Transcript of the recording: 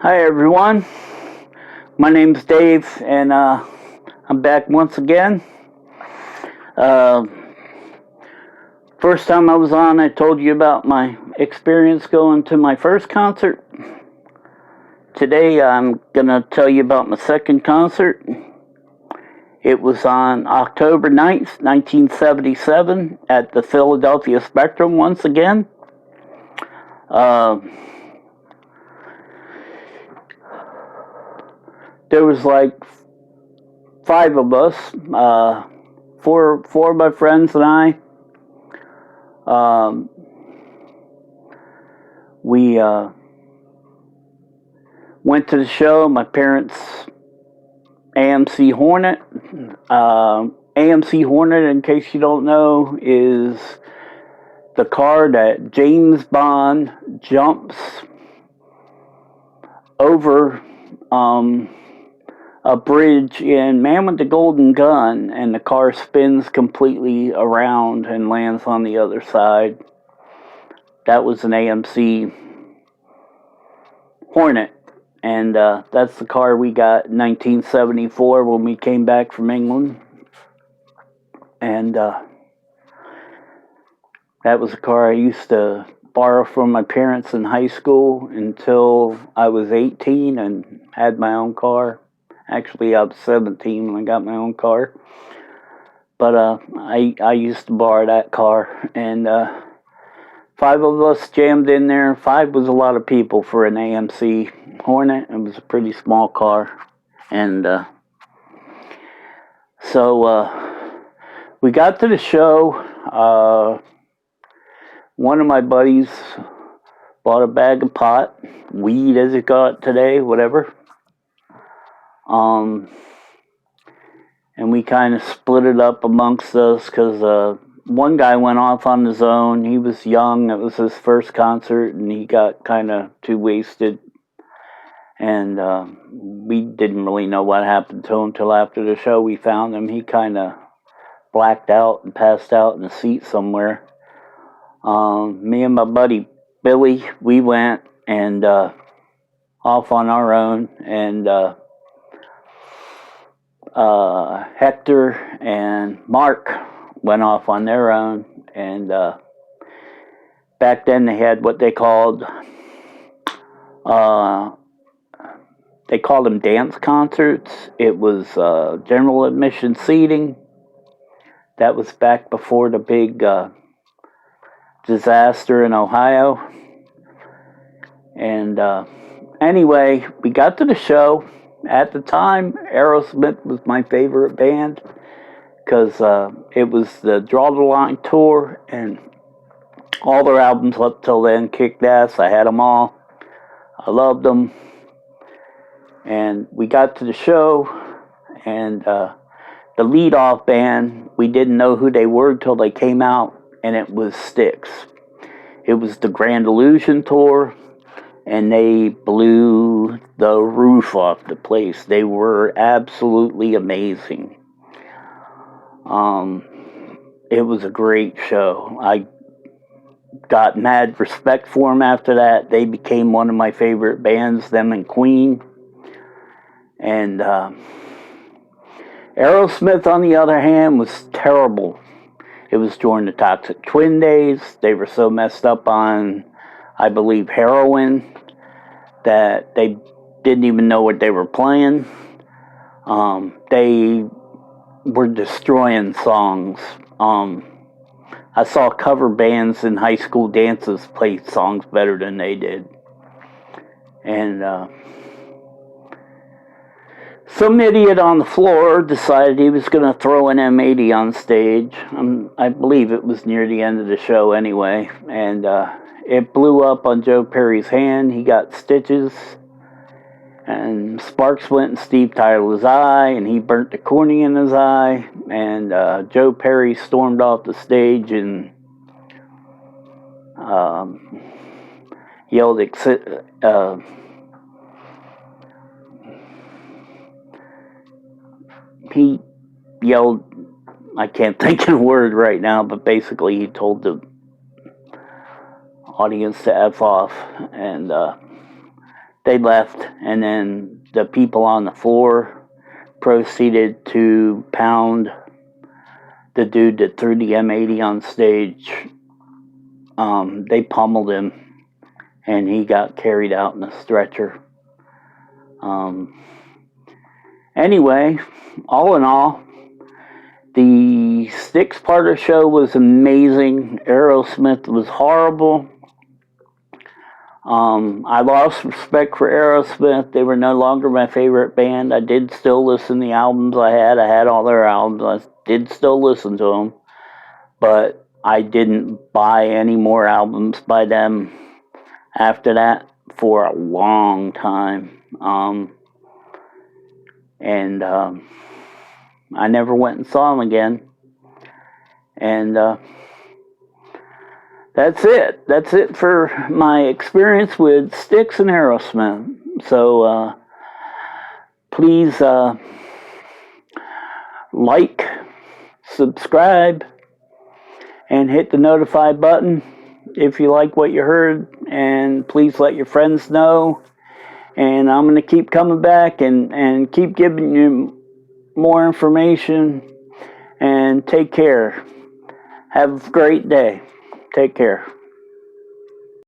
Hi everyone, my name's Dave and I'm back once again. Uh, First time I was on, I told you about my experience going to my first concert. Today I'm gonna tell you about my second concert. It was on October 9th, 1977 at the Philadelphia Spectrum once again. Uh, there was like five of us, four of my friends and I. Um, we went to the show. My parents' AMC Hornet. AMC Hornet, in case you don't know, is the car that James Bond jumps over a bridge in Man with the Golden Gun, and the car spins completely around and lands on the other side. That was an AMC Hornet. And that's the car we got in 1974 when we came back from England. And that was a car I used to borrow from my parents in high school until I was 18 and had my own car. Actually, I was 17 when I got my own car. But I used to borrow that car. And five of us jammed in there. Five was a lot of people for an AMC Hornet. It was a pretty small car. And so we got to the show. One of my buddies bought a bag of pot, weed as it got today, whatever. And we kind of split it up amongst us because one guy went off on his own. He was young. It was his first concert, and he got kind of too wasted. And we didn't really know what happened to him until after the show. We found him. He kind of blacked out and passed out in a seat somewhere. Me and my buddy Billy, we went and off on our own, and Hector and Mark went off on their own. And back then they had what they called them dance concerts. It was general admission seating. That was back before the big disaster in Ohio. And anyway, we got to the show. At the time, Aerosmith was my favorite band because it was the Draw the Line tour, and all their albums up till then kicked ass. I had them all. I loved them. And we got to the show, and the lead-off band, we didn't know who they were until they came out, and it was Styx. It was the Grand Illusion tour, and they blew the roof off the place. They were absolutely amazing. It was a great show. I got mad respect for them after that. They became one of my favorite bands, them and Queen. And Aerosmith, on the other hand, was terrible. It was during the Toxic Twin days. They were so messed up on, I believe, heroin that they didn't even know what they were playing. They were destroying songs. I saw cover bands in high school dances play songs better than they did. And some idiot on the floor decided he was going to throw an M80 on stage. I believe it was near the end of the show anyway. And it blew up on Joe Perry's hand. He got stitches. And sparks went in Steve Tyler's eye, and he burnt the cornea in his eye. And Joe Perry stormed off the stage and yelled, he yelled, I can't think of the word right now, but basically he told the audience to F off. And they left, and then the people on the floor proceeded to pound the dude that threw the M80 on stage. They pummeled him, and he got carried out in a stretcher. Anyway, all in all, the Styx part of the show was amazing. Aerosmith was horrible. I lost respect for Aerosmith. They were no longer my favorite band. I did still listen to the albums I had. I had all their albums. I did still listen to them. But I didn't buy any more albums by them after that for a long time. I never went and saw them again. And that's it. That's it for my experience with Styx and Aerosmith. So please like, subscribe, and hit the notify button if you like what you heard. And please let your friends know. And I'm going to keep coming back and keep giving you more information. And take care. Have a great day. Take care.